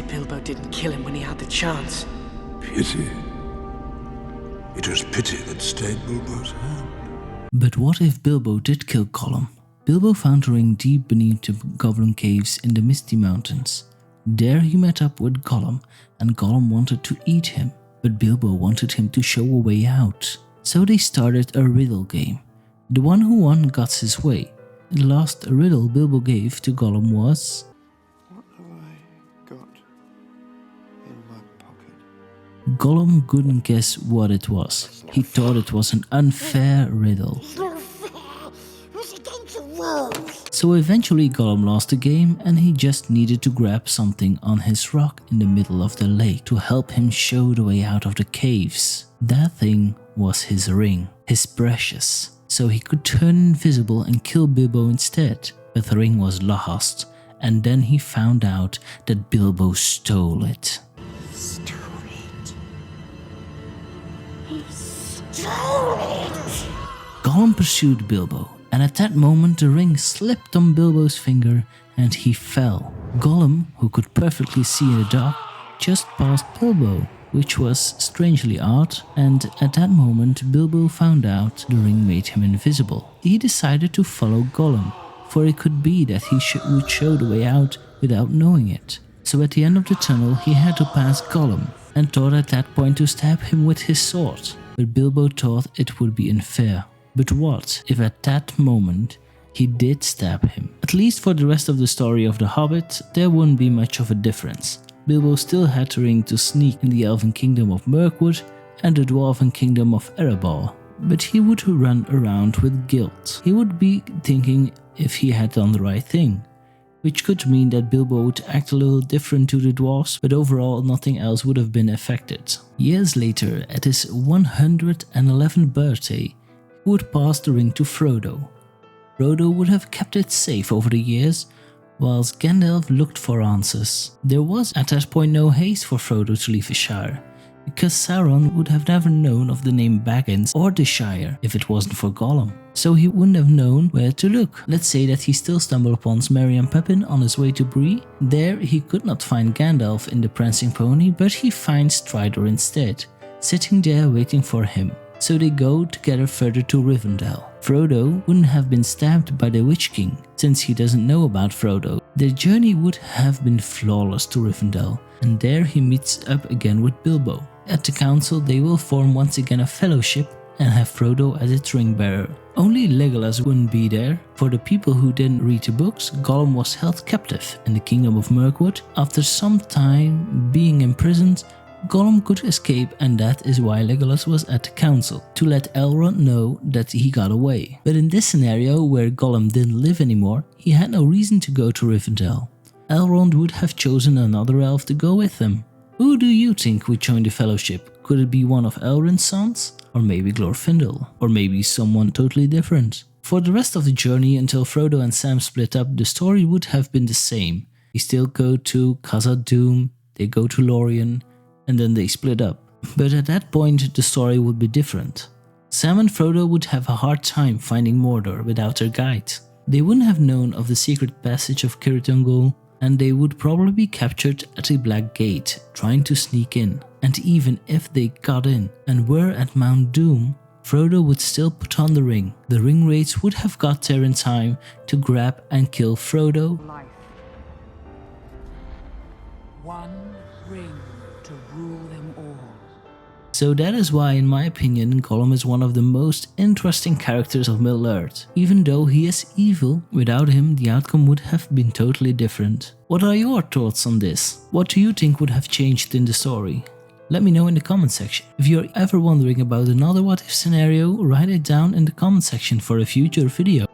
pity Bilbo didn't kill him when he had the chance. Pity? It was pity that stayed Bilbo's hand. But what if Bilbo did kill Gollum? Bilbo found a ring deep beneath the Goblin Caves in the Misty Mountains. There he met up with Gollum, and Gollum wanted to eat him, but Bilbo wanted him to show a way out. So they started a riddle game. The one who won got his way. The last riddle Bilbo gave to Gollum was... What have I got in my pocket? Gollum couldn't guess what it was. He thought it was an unfair riddle. So eventually Gollum lost the game, and he just needed to grab something on his rock in the middle of the lake to help him show the way out of the caves. That thing was his ring, his precious, so he could turn invisible and kill Bilbo instead. But the ring was lost, and then he found out that Bilbo stole it. Stole it. He stole it. Gollum pursued Bilbo, and at that moment the ring slipped on Bilbo's finger and he fell. Gollum, who could perfectly see in the dark, just passed Bilbo, which was strangely odd, and at that moment Bilbo found out the ring made him invisible. He decided to follow Gollum, for it could be that he would show the way out without knowing it. So at the end of the tunnel he had to pass Gollum, and thought at that point to stab him with his sword. But Bilbo thought it would be unfair. But what if at that moment he did stab him? At least for the rest of the story of the Hobbit, there wouldn't be much of a difference. Bilbo still had the ring to sneak in the Elven Kingdom of Mirkwood and the Dwarven Kingdom of Erebor, but he would run around with guilt. He would be thinking if he had done the right thing, which could mean that Bilbo would act a little different to the dwarves, but overall nothing else would have been affected. Years later, at his 111th birthday, he would pass the ring to Frodo. Frodo would have kept it safe over the years, whilst Gandalf looked for answers. There was at that point no haste for Frodo to leave the Shire, because Sauron would have never known of the name Baggins or the Shire if it wasn't for Gollum. So he wouldn't have known where to look. Let's say that he still stumbled upon Merry and Pippin on his way to Bree. There he could not find Gandalf in the Prancing Pony, but he finds Strider instead, sitting there waiting for him. So they go together further to Rivendell. Frodo wouldn't have been stabbed by the Witch King, since he doesn't know about Frodo. Their journey would have been flawless to Rivendell, and there he meets up again with Bilbo. At the council they will form once again a fellowship and have Frodo as its ring bearer. Only Legolas wouldn't be there. For the people who didn't read the books, Gollum was held captive in the Kingdom of Mirkwood. After some time being imprisoned, Gollum could escape, and that is why Legolas was at the council, to let Elrond know that he got away. But in this scenario, where Gollum didn't live anymore, he had no reason to go to Rivendell. Elrond would have chosen another elf to go with him. Who do you think would join the fellowship? Could it be one of Elrond's sons? Or maybe Glorfindel? Or maybe someone totally different? For the rest of the journey until Frodo and Sam split up, the story would have been the same. They still go to Khazad-dûm, they go to Lorien, and then they split up. But at that point the story would be different. Sam and Frodo would have a hard time finding Mordor without their guide. They wouldn't have known of the secret passage of Cirith Ungol, and they would probably be captured at the Black Gate, trying to sneak in. And even if they got in and were at Mount Doom, Frodo would still put on the ring. The ring wraiths would have got there in time to grab and kill Frodo. Life. One ring to rule them all. So that is why, in my opinion, Gollum is one of the most interesting characters of Middle-earth. Even though he is evil, without him the outcome would have been totally different. What are your thoughts on this? What do you think would have changed in the story? Let me know in the comment section. If you're ever wondering about another what if scenario, write it down in the comment section for a future video.